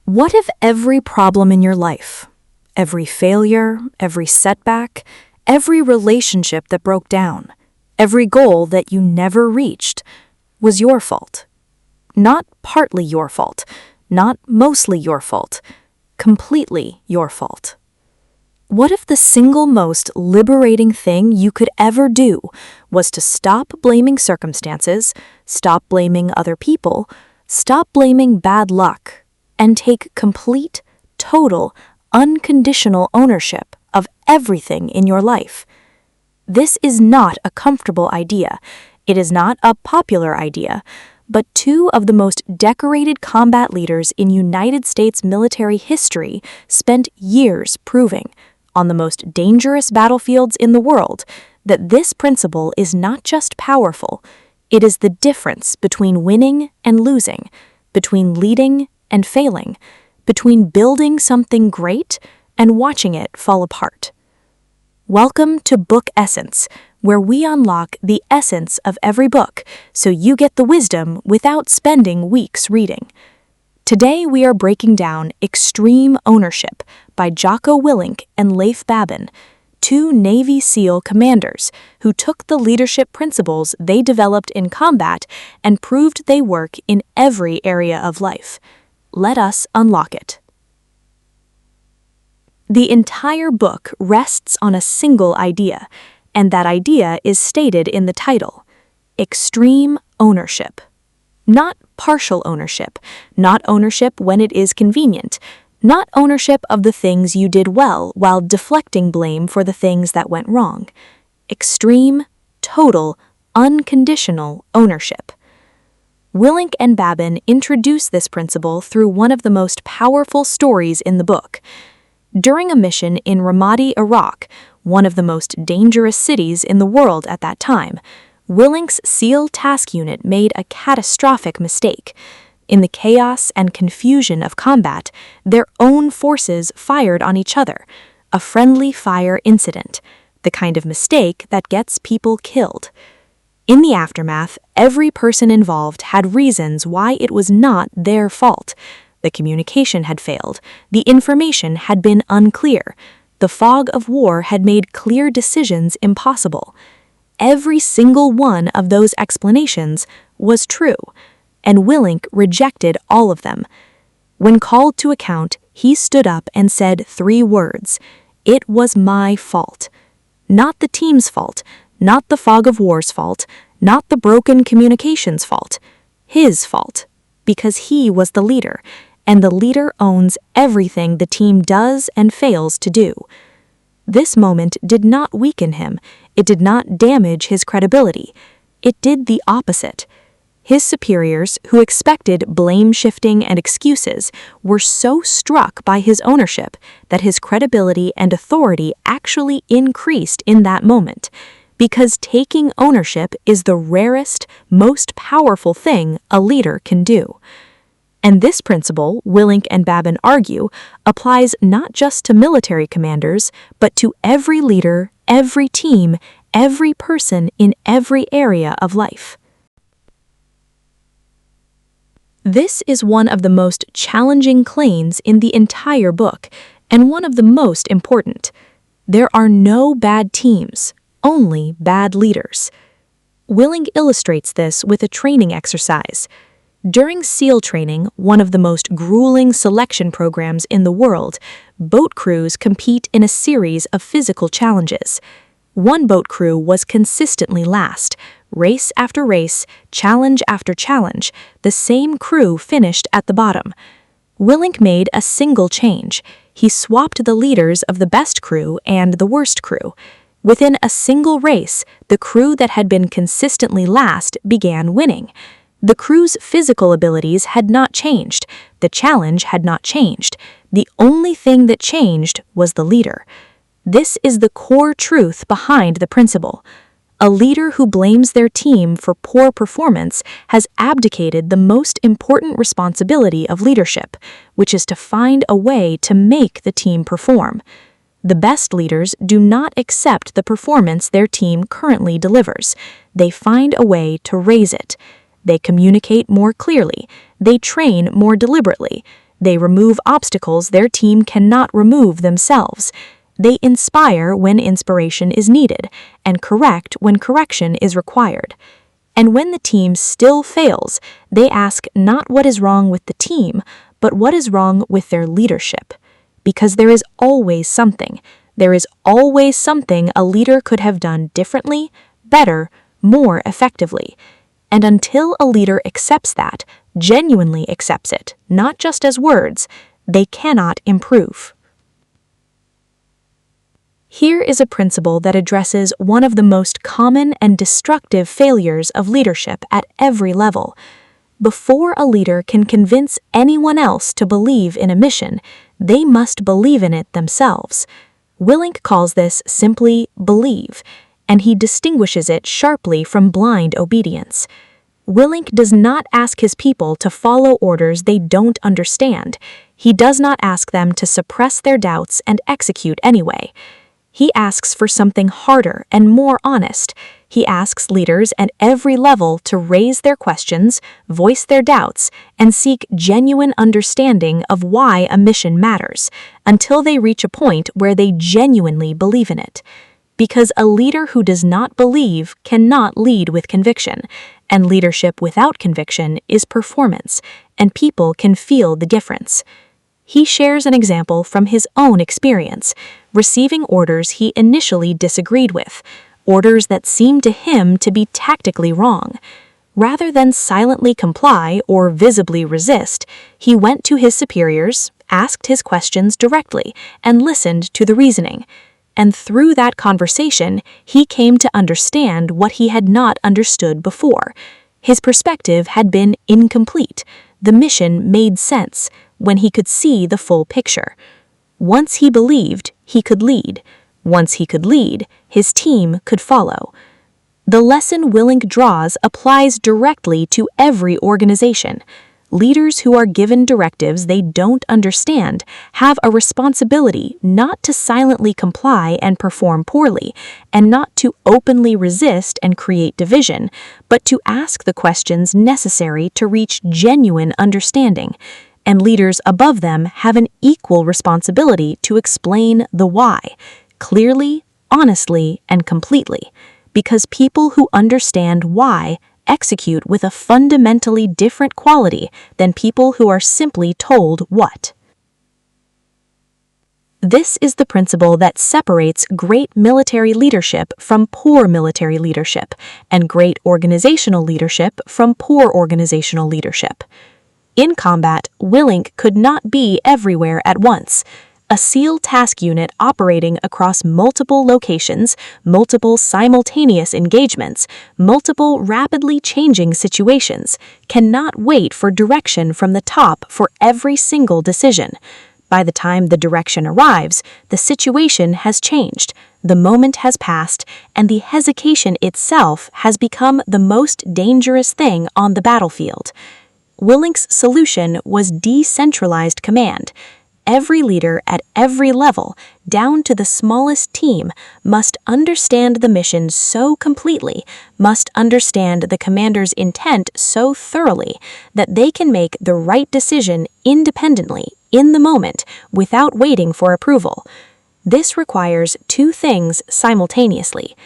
What if every problem in your life, every failure, every setback, every relationship that broke down, every goal that you never reached, was your fault? Not partly your fault, not mostly your fault, completely your fault. What if the single most liberating thing you could ever do was to stop blaming circumstances, stop blaming other people, stop blaming bad luck, and take complete, total, unconditional ownership of everything in your life? This is not a comfortable idea. It is not a popular idea. But two of the most decorated combat leaders in United States military history spent years proving, on the most dangerous battlefields in the world, that this principle is not just powerful, it is the difference between winning and losing, between leading and failing, between building something great and watching it fall apart. Welcome to Book Essence, where we unlock the essence of every book so you get the wisdom without spending weeks reading. Today we are breaking down Extreme Ownership by Jocko Willink and Leif Babin, two Navy SEAL commanders who took the leadership principles they developed in combat and proved they work in every area of life. Let us unlock it. The entire book rests on a single idea, and that idea is stated in the title: Extreme Ownership. Not partial ownership, not ownership when it is convenient, not ownership of the things you did well while deflecting blame for the things that went wrong. Extreme, total, unconditional ownership. Willink and Babin introduce this principle through one of the most powerful stories in the book. During a mission in Ramadi, Iraq, one of the most dangerous cities in the world at that time, Willink's SEAL task unit made a catastrophic mistake. In the chaos and confusion of combat, their own forces fired on each other, a friendly fire incident, the kind of mistake that gets people killed. In the aftermath, every person involved had reasons why it was not their fault. The communication had failed, the information had been unclear, the fog of war had made clear decisions impossible. Every single one of those explanations was true, and Willink rejected all of them. When called to account, he stood up and said 3 words: "It was my fault." Not the team's fault, not the fog of war's fault, not the broken communications fault. His fault, because he was the leader, and the leader owns everything the team does and fails to do. This moment did not weaken him. It did not damage his credibility. It did the opposite. His superiors, who expected blame shifting and excuses, were so struck by his ownership that his credibility and authority actually increased in that moment, because taking ownership is the rarest, most powerful thing a leader can do. And this principle, Willink and Babin argue, applies not just to military commanders, but to every leader, every team, every person in every area of life. This is one of the most challenging claims in the entire book, and one of the most important. There are no bad teams, only bad leaders. Willink illustrates this with a training exercise. During SEAL training, one of the most grueling selection programs in the world, boat crews compete in a series of physical challenges. One boat crew was consistently last. Race after race, challenge after challenge, the same crew finished at the bottom. Willink made a single change. He swapped the leaders of the best crew and the worst crew. Within a single race, the crew that had been consistently last began winning. The crew's physical abilities had not changed. The challenge had not changed. The only thing that changed was the leader. This is the core truth behind the principle. A leader who blames their team for poor performance has abdicated the most important responsibility of leadership, which is to find a way to make the team perform. The best leaders do not accept the performance their team currently delivers. They find a way to raise it. They communicate more clearly. They train more deliberately. They remove obstacles their team cannot remove themselves. They inspire when inspiration is needed, and correct when correction is required. And when the team still fails, they ask not what is wrong with the team, but what is wrong with their leadership. Because there is always something. There is always something a leader could have done differently, better, more effectively. And until a leader accepts that, genuinely accepts it, not just as words, they cannot improve. Here is a principle that addresses one of the most common and destructive failures of leadership at every level. Before a leader can convince anyone else to believe in a mission, they must believe in it themselves. Willink calls this simply believe, and he distinguishes it sharply from blind obedience. Willink does not ask his people to follow orders they don't understand. He does not ask them to suppress their doubts and execute anyway. He asks for something harder and more honest. He asks leaders at every level to raise their questions, voice their doubts, and seek genuine understanding of why a mission matters, until they reach a point where they genuinely believe in it. Because a leader who does not believe cannot lead with conviction, and leadership without conviction is performance, and people can feel the difference. He shares an example from his own experience, receiving orders he initially disagreed with, orders that seemed to him to be tactically wrong. Rather than silently comply or visibly resist, he went to his superiors, asked his questions directly, and listened to the reasoning. And through that conversation, he came to understand what he had not understood before. His perspective had been incomplete. The mission made sense when he could see the full picture. Once he believed, he could lead. Once he could lead, his team could follow. The lesson Willink draws applies directly to every organization. Leaders who are given directives they don't understand have a responsibility not to silently comply and perform poorly, and not to openly resist and create division, but to ask the questions necessary to reach genuine understanding. And leaders above them have an equal responsibility to explain the why, clearly, honestly, and completely, because people who understand why execute with a fundamentally different quality than people who are simply told what. This is the principle that separates great military leadership from poor military leadership, and great organizational leadership from poor organizational leadership. In combat, Willink could not be everywhere at once. A SEAL task unit operating across multiple locations, multiple simultaneous engagements, multiple rapidly changing situations, cannot wait for direction from the top for every single decision. By the time the direction arrives, the situation has changed, the moment has passed, and the hesitation itself has become the most dangerous thing on the battlefield. Willink's solution was decentralized command. Every leader at every level, down to the smallest team, must understand the mission so completely, must understand the commander's intent so thoroughly, that they can make the right decision independently, in the moment, without waiting for approval. This requires two things simultaneously.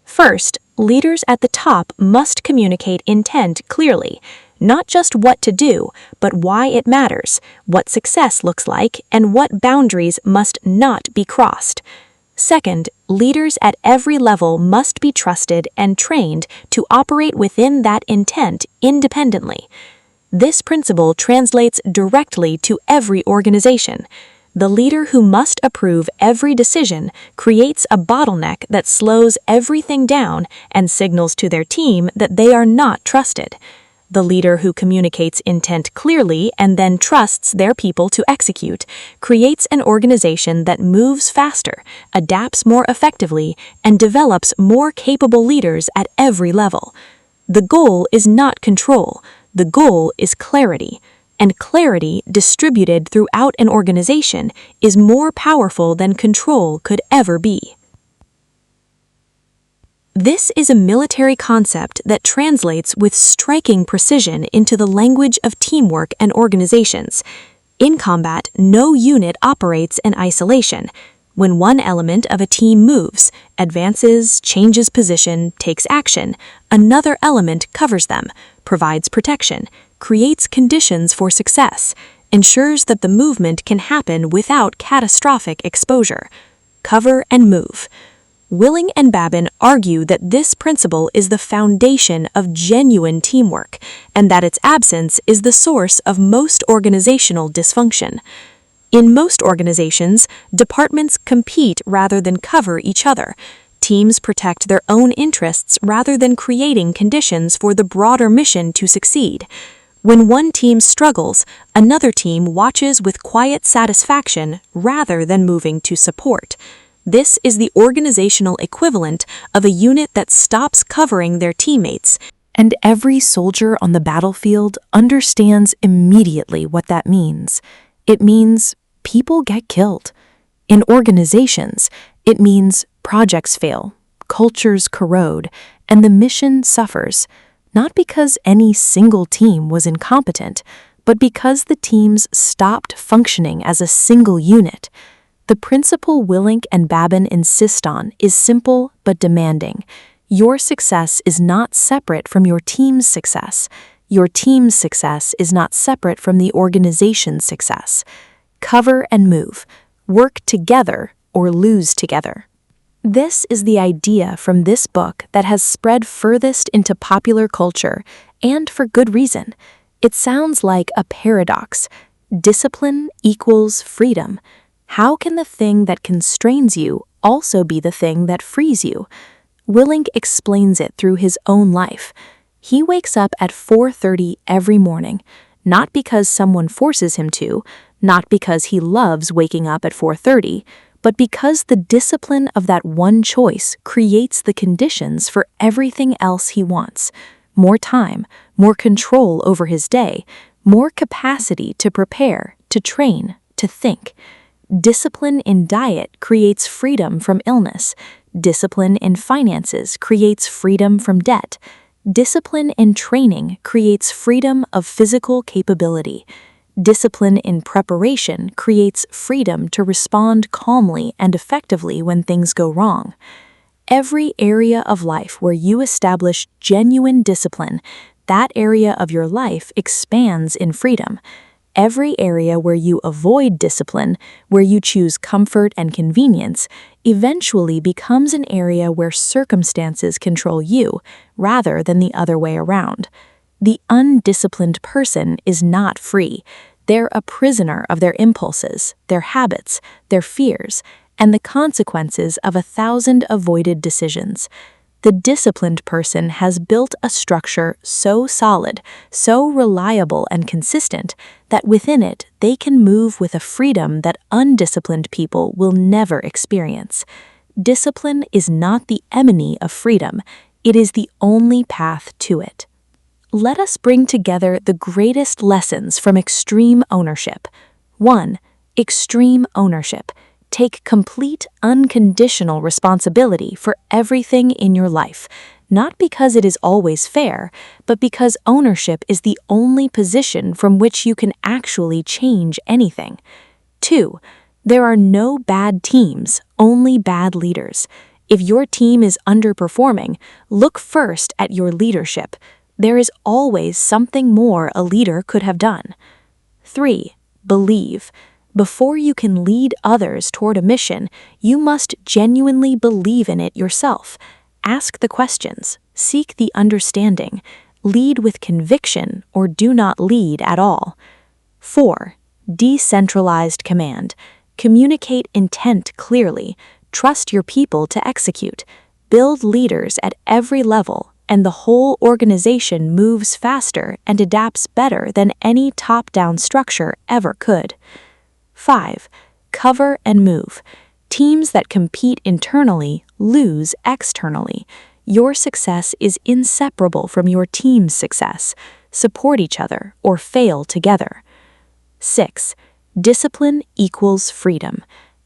First, leaders at the top must communicate intent clearly. Not just what to do, but why it matters, what success looks like, and what boundaries must not be crossed. Second, leaders at every level must be trusted and trained to operate within that intent independently. This principle translates directly to every organization. The leader who must approve every decision creates a bottleneck that slows everything down and signals to their team that they are not trusted. The leader who communicates intent clearly and then trusts their people to execute creates an organization that moves faster, adapts more effectively, and develops more capable leaders at every level. The goal is not control. The goal is clarity. And clarity distributed throughout an organization is more powerful than control could ever be. This is a military concept that translates with striking precision into the language of teamwork and organizations. In combat, no unit operates in isolation. When one element of a team moves, advances, changes position, takes action, another element covers them, provides protection, creates conditions for success, ensures that the movement can happen without catastrophic exposure. Cover and move. Willink and Babin argue that this principle is the foundation of genuine teamwork, and that its absence is the source of most organizational dysfunction. In most organizations, departments compete rather than cover each other. Teams protect their own interests rather than creating conditions for the broader mission to succeed. When one team struggles, another team watches with quiet satisfaction rather than moving to support. This is the organizational equivalent of a unit that stops covering their teammates, and every soldier on the battlefield understands immediately what that means. It means people get killed. In organizations, it means projects fail, cultures corrode, and the mission suffers, not because any single team was incompetent, but because the teams stopped functioning as a single unit. The principle Willink and Babin insist on is simple but demanding. Your success is not separate from your team's success. Your team's success is not separate from the organization's success. Cover and move. Work together or lose together. This is the idea from this book that has spread furthest into popular culture, and for good reason. It sounds like a paradox. Discipline equals freedom. How can the thing that constrains you also be the thing that frees you? Willink explains it through his own life. He wakes up at 4:30 every morning, not because someone forces him to, not because he loves waking up at 4:30, but because the discipline of that one choice creates the conditions for everything else he wants. More time, more control over his day, more capacity to prepare, to train, to think. Discipline in diet creates freedom from illness. Discipline in finances creates freedom from debt. Discipline in training creates freedom of physical capability. Discipline in preparation creates freedom to respond calmly and effectively when things go wrong. Every area of life where you establish genuine discipline, that area of your life expands in freedom. Every area where you avoid discipline, where you choose comfort and convenience, eventually becomes an area where circumstances control you, rather than the other way around. The undisciplined person is not free. They're a prisoner of their impulses, their habits, their fears, and the consequences of 1,000 avoided decisions. The disciplined person has built a structure so solid, so reliable and consistent, that within it they can move with a freedom that undisciplined people will never experience. Discipline is not the enemy of freedom, it is the only path to it. Let us bring together the greatest lessons from extreme ownership. 1. Extreme ownership. Take complete, unconditional responsibility for everything in your life, not because it is always fair, but because ownership is the only position from which you can actually change anything. 2. There are no bad teams, only bad leaders. If your team is underperforming, look first at your leadership. There is always something more a leader could have done. 3. Believe. Before you can lead others toward a mission, you must genuinely believe in it yourself. Ask the questions, seek the understanding, lead with conviction, or do not lead at all. 4. Decentralized command. Communicate intent clearly, trust your people to execute, build leaders at every level, and the whole organization moves faster and adapts better than any top-down structure ever could. 5. Cover and move. Teams that compete internally lose externally. Your success is inseparable from your team's success. Support each other or fail together. 6. Discipline equals freedom.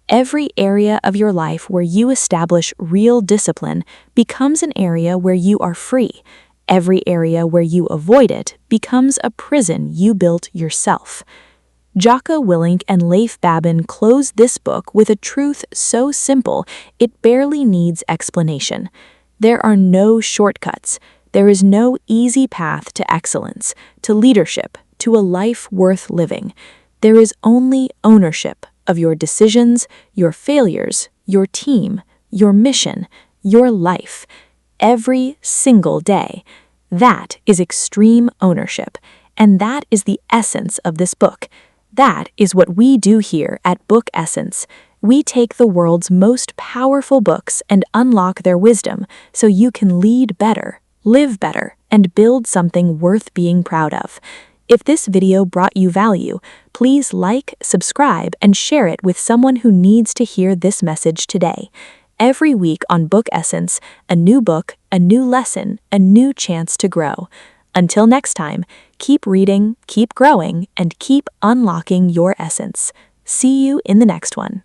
Every area of your life where you establish real discipline becomes an area where you are free. Every area where you avoid it becomes a prison you built yourself. Jocko Willink and Leif Babin close this book with a truth so simple it barely needs explanation. There are no shortcuts. There is no easy path to excellence, to leadership, to a life worth living. There is only ownership of your decisions, your failures, your team, your mission, your life, every single day. That is extreme ownership, and that is the essence of this book. That is what we do here at Book Essence. We take the world's most powerful books and unlock their wisdom so you can lead better, live better, and build something worth being proud of. If this video brought you value, please like, subscribe, and share it with someone who needs to hear this message today. Every week on Book Essence, a new book, a new lesson, a new chance to grow. Until next time, keep reading, keep growing, and keep unlocking your essence. See you in the next one.